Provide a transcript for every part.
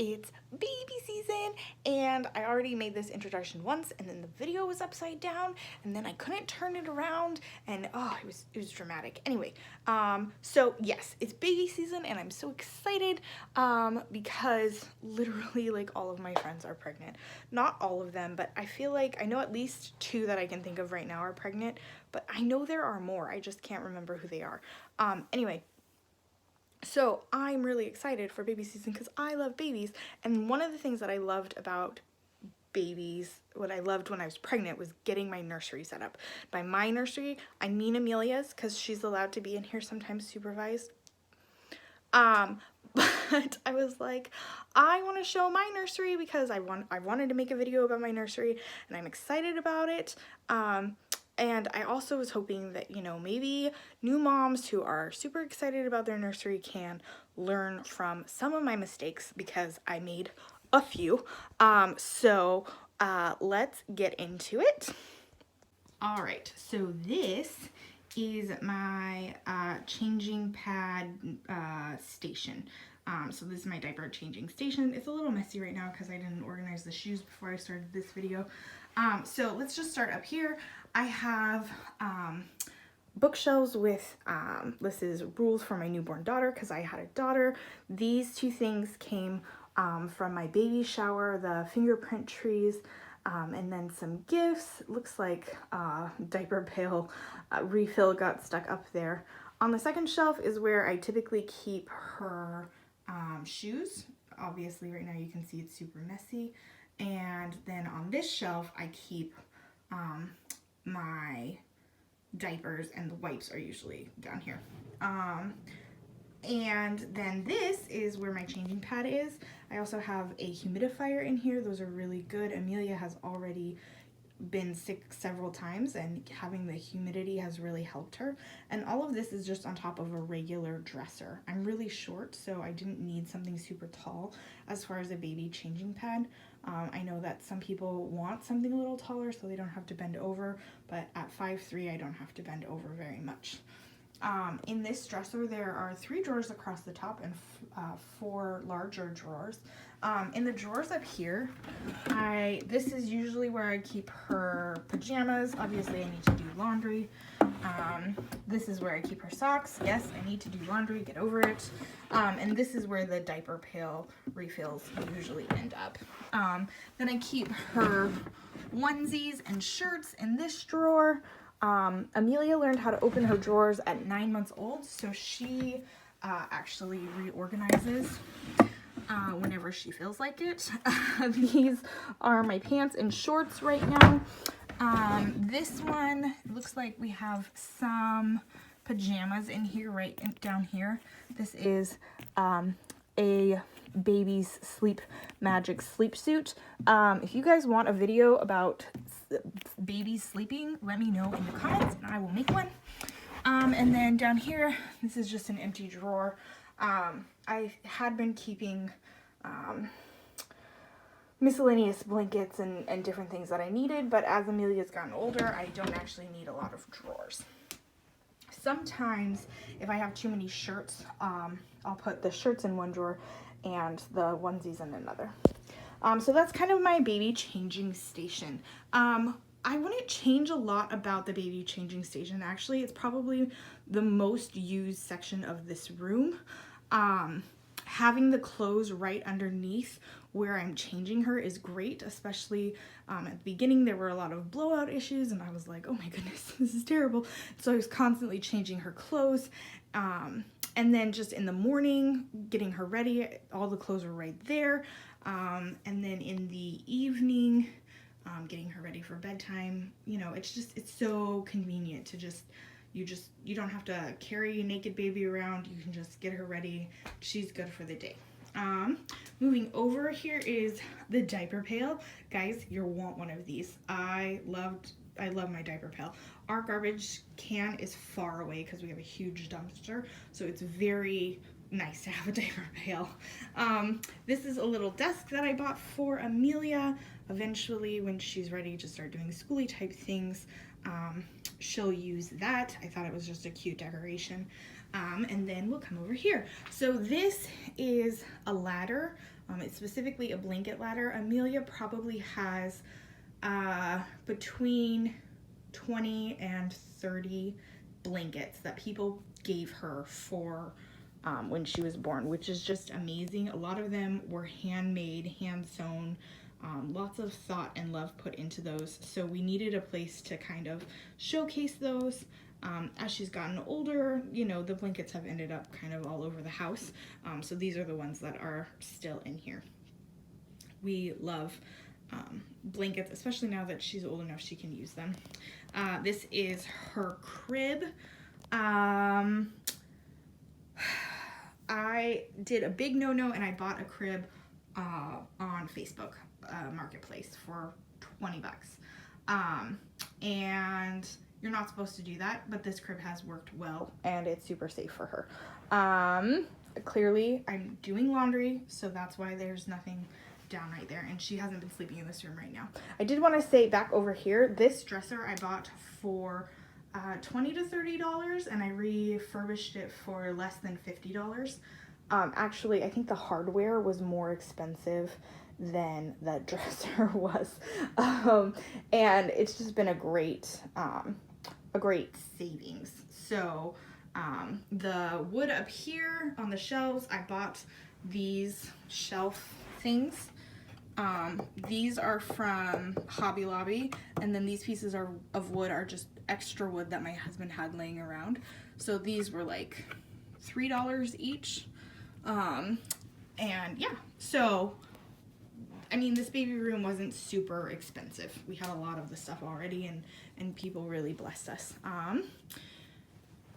it's baby season, and I already made this introduction once, and then the video was upside down, and then I couldn't turn it around, and oh, it was dramatic. Anyway, so yes, it's baby season, and I'm so excited because literally like all of my friends are pregnant. Not all of them, but I feel like I know at least 2 that I can think of right now are pregnant, but I know there are more. I just can't remember who they are. Anyway. So I'm really excited for baby season because I love babies, and one of the things that I loved about babies, what I loved when I was pregnant, was getting my nursery set up. By my nursery, I mean Amelia's, because she's allowed to be in here sometimes supervised. But I was like, I want to show my nursery because I wanted to make a video about my nursery, and I'm excited about it. And I also was hoping that, you know, maybe new moms who are super excited about their nursery can learn from some of my mistakes, because I made a few. So let's get into it. All right, so this is my changing pad station. So this is my diaper changing station. It's a little messy right now because I didn't organize the shoes before I started this video. So let's just start up here. I have bookshelves with, this is rules for my newborn daughter because I had a daughter. These 2 things came from my baby shower, the fingerprint trees, and then some gifts. Looks like diaper pail refill got stuck up there. On the second shelf is where I typically keep her shoes. Obviously right now you can see it's super messy. And then on this shelf I keep my diapers, and the wipes are usually down here. And then this is where my changing pad is. I also have a humidifier in here. Those are really good. Amelia has already been sick several times, and having the humidity has really helped her. And all of this is just on top of a regular dresser. I'm really short, so I didn't need something super tall as far as a baby changing pad. I know that some people want something a little taller so they don't have to bend over, but at 5'3" I don't have to bend over very much. In this dresser there are 3 drawers across the top and 4 larger drawers. In the drawers up here, this is usually where I keep her pajamas. Obviously I need to do laundry. This is where I keep her socks. Yes, I need to do laundry, get over it. And this is where the diaper pail refills usually end up. Then I keep her onesies and shirts in this drawer. Amelia learned how to open her drawers at 9 months old, so she actually reorganizes whenever she feels like it. These are my pants and shorts right now. This one, it looks like we have some pajamas in here, right down here. This is a baby's sleep magic sleep suit. If you guys want a video about babies sleeping, let me know in the comments and I will make one. And then down here, this is just an empty drawer. I had been keeping miscellaneous blankets and different things that I needed, but as Amelia's gotten older, I don't actually need a lot of drawers. Sometimes if I have too many shirts, I'll put the shirts in one drawer and the onesies in another. So that's kind of my baby changing station. I wouldn't change a lot about the baby changing station. Actually, it's probably the most used section of this room. Having the clothes right underneath where I'm changing her is great, especially at the beginning there were a lot of blowout issues and I was like, oh my goodness, this is terrible. So I was constantly changing her clothes. And then just in the morning, getting her ready, all the clothes were right there. And then in the evening, getting her ready for bedtime. You know, it's so convenient to you don't have to carry a naked baby around. You can just get her ready. She's good for the day. Moving over, here is the diaper pail. Guys, you'll want one of these. I love my diaper pail. Our garbage can is far away because we have a huge dumpster, so it's very nice to have a diaper pail. This is a little desk that I bought for Amelia. Eventually, when she's ready to start doing schooly type things, she'll use that. I thought it was just a cute decoration. And then we'll come over here. So this is a ladder. It's specifically a blanket ladder. Amelia probably has between 20 and 30 blankets that people gave her for when she was born, which is just amazing. A lot of them were handmade, hand sewn, lots of thought and love put into those. So we needed a place to kind of showcase those. As she's gotten older, you know, the blankets have ended up kind of all over the house. So these are the ones that are still in here. We love blankets, especially now that she's old enough she can use them. This is her crib. I did a big no-no and I bought a crib on Facebook Marketplace for 20 bucks. And you're not supposed to do that, but this crib has worked well and it's super safe for her. Clearly I'm doing laundry, so that's why there's nothing down right there, and she hasn't been sleeping in this room right now. I did want to say back over here, this dresser I bought for $20 to $30 and I refurbished it for less than $50. Actually, I think the hardware was more expensive than the dresser was, and it's just been a great savings. So the wood up here on the shelves, I bought these shelf things. These are from Hobby Lobby, and then these pieces of wood are just extra wood that my husband had laying around. So these were like $3 each. And yeah, so I mean, this baby room wasn't super expensive. We had a lot of the stuff already, and people really blessed us.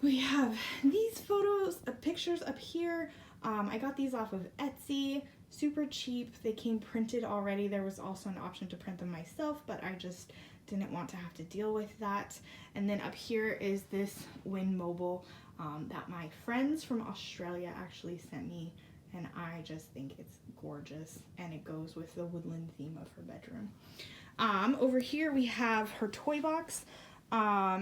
We have these pictures up here. I got these off of Etsy. Super cheap. They came printed already. There was also an option to print them myself, but I just didn't want to have to deal with that. And then up here is this Win Mobile that my friends from Australia actually sent me, and I just think it's gorgeous, and it goes with the woodland theme of her bedroom. Over here we have her toy box.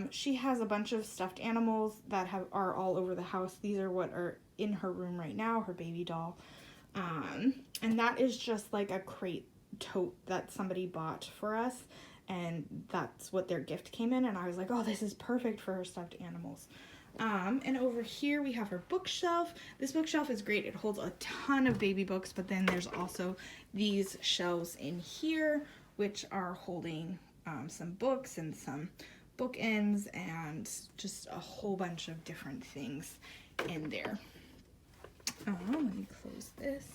She has a bunch of stuffed animals that are all over the house. These are what are in her room right now, her baby doll. And that is just like a crate tote that somebody bought for us, and that's what their gift came in, and I was like, oh, this is perfect for her stuffed animals. And over here we have her bookshelf. This bookshelf is great. It holds a ton of baby books, but then there's also these shelves in here which are holding some books and some bookends and just a whole bunch of different things in there. Let me close this.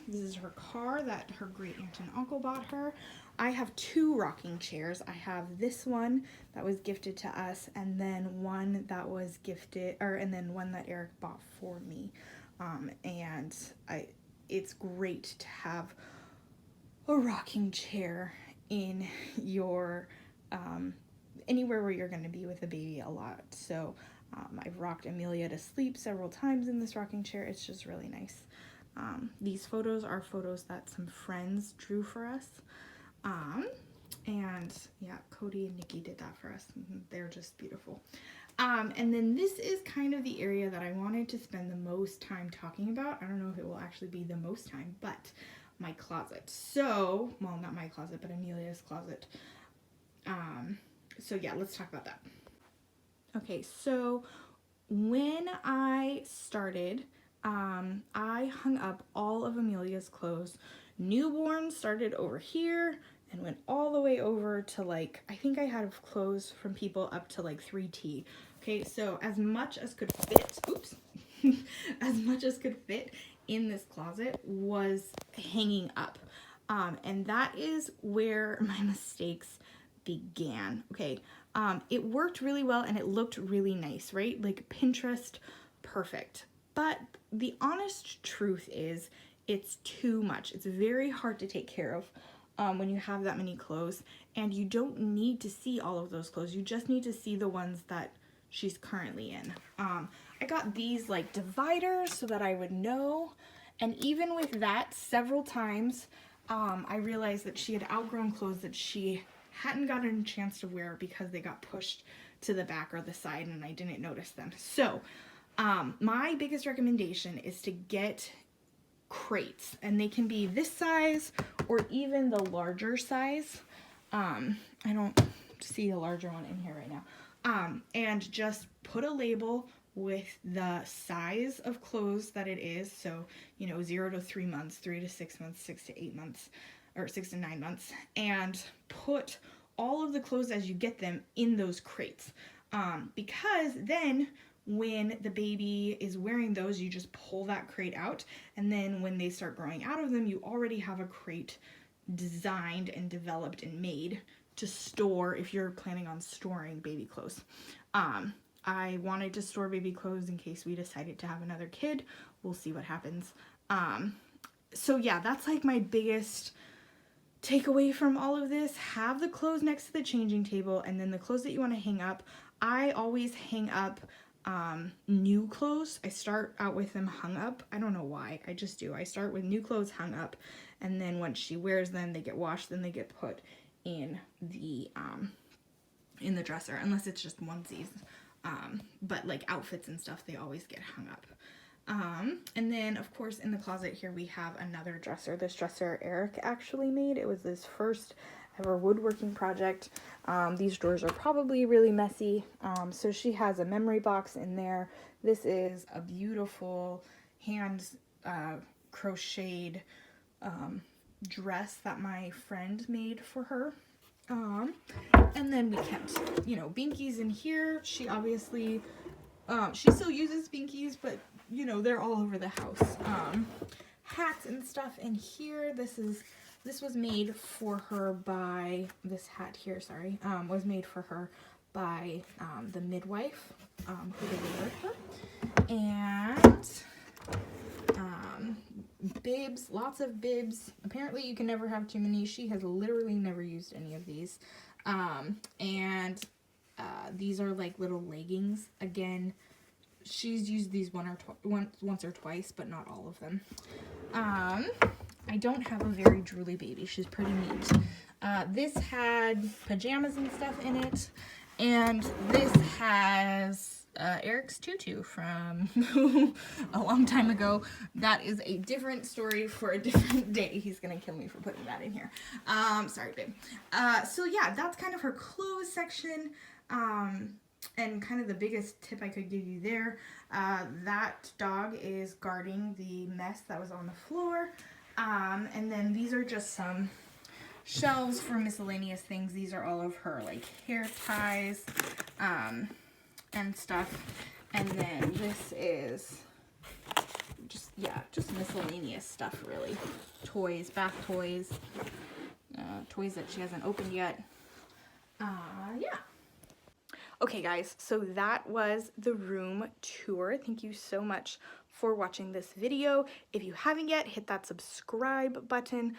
This is her car that her great aunt and uncle bought her. I have two rocking chairs. I have this one that was gifted to us, and then one that was and then one that Eric bought for me. And it's great to have a rocking chair in your anywhere where you're going to be with a baby a lot. So I've rocked Amelia to sleep several times in this rocking chair. It's just really nice. These photos are photos that some friends drew for us. And yeah, Cody and Nikki did that for us. They're just beautiful. And then this is kind of the area that I wanted to spend the most time talking about. I don't know if it will actually be the most time, but my closet. So, well, not my closet, but Amelia's closet. So yeah, let's talk about that. Okay, so when I started, I hung up all of Amelia's clothes. Newborn started over here and went all the way over to like, I think I had clothes from people up to like 3T. Okay, so as much as could fit, as much as could fit in this closet was hanging up. And that is where my mistakes began. Okay, it worked really well and it looked really nice, right? Like Pinterest, perfect. But the honest truth is it's too much. It's very hard to take care of when you have that many clothes, and you don't need to see all of those clothes. You just need to see the ones that she's currently in. I got these like dividers so that I would know, and even with that, several times I realized that she had outgrown clothes that she hadn't gotten a chance to wear because they got pushed to the back or the side and I didn't notice them. So my biggest recommendation is to get crates, and they can be this size or even the larger size. I don't see a larger one in here right now. And just put a label with the size of clothes that it is. So, 0 to 3 months, 3 to 6 months, 6 to 8 months, or 6 to 9 months, and put all of the clothes as you get them in those crates. Because then when the baby is wearing those, you just pull that crate out, and then when they start growing out of them, you already have a crate designed and developed and made to store if you're planning on storing baby clothes. I wanted to store baby clothes in case we decided to have another kid. We'll see what happens. So yeah, that's like my biggest takeaway from all of this. Have the clothes next to the changing table, and then the clothes that you want to hang up. I always hang up new clothes. I start out with them hung up. I don't know why. I just do. I start with new clothes hung up, and then once she wears them, they get washed, then they get put in the dresser, unless it's just onesies. But like outfits and stuff, they always get hung up. And then of course in the closet here we have another dresser. This dresser Eric actually made. It was his first ever woodworking project. These drawers are probably really messy. So she has a memory box in there. This is a beautiful hand crocheted dress that my friend made for her. And then we kept, binkies in here. She obviously, she still uses binkies, but, they're all over the house. Hats and stuff in here. This was made for her by, this hat here, sorry, was made for her by the midwife who delivered her. And bibs, lots of bibs. Apparently you can never have too many. She has literally never used any of these. And these are like little leggings. Again, she's used these once or twice, but not all of them. I don't have a very drooly baby. She's pretty neat. This had pajamas and stuff in it. And this has Eric's tutu from a long time ago. That is a different story for a different day. He's gonna kill me for putting that in here. Sorry, babe. So yeah, that's kind of her clothes section. And kind of the biggest tip I could give you there. That dog is guarding the mess that was on the floor. And then these are just some shelves for miscellaneous things. These are all of her like hair ties and stuff. And then this is just miscellaneous stuff really. Toys, bath toys, toys that she hasn't opened yet. Yeah. Okay guys, so that was the room tour. Thank you so much for watching this video. If you haven't yet, hit that subscribe button.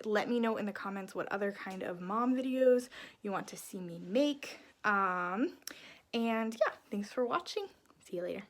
Let me know in the comments what other kind of mom videos you want to see me make. And yeah, thanks for watching. See you later.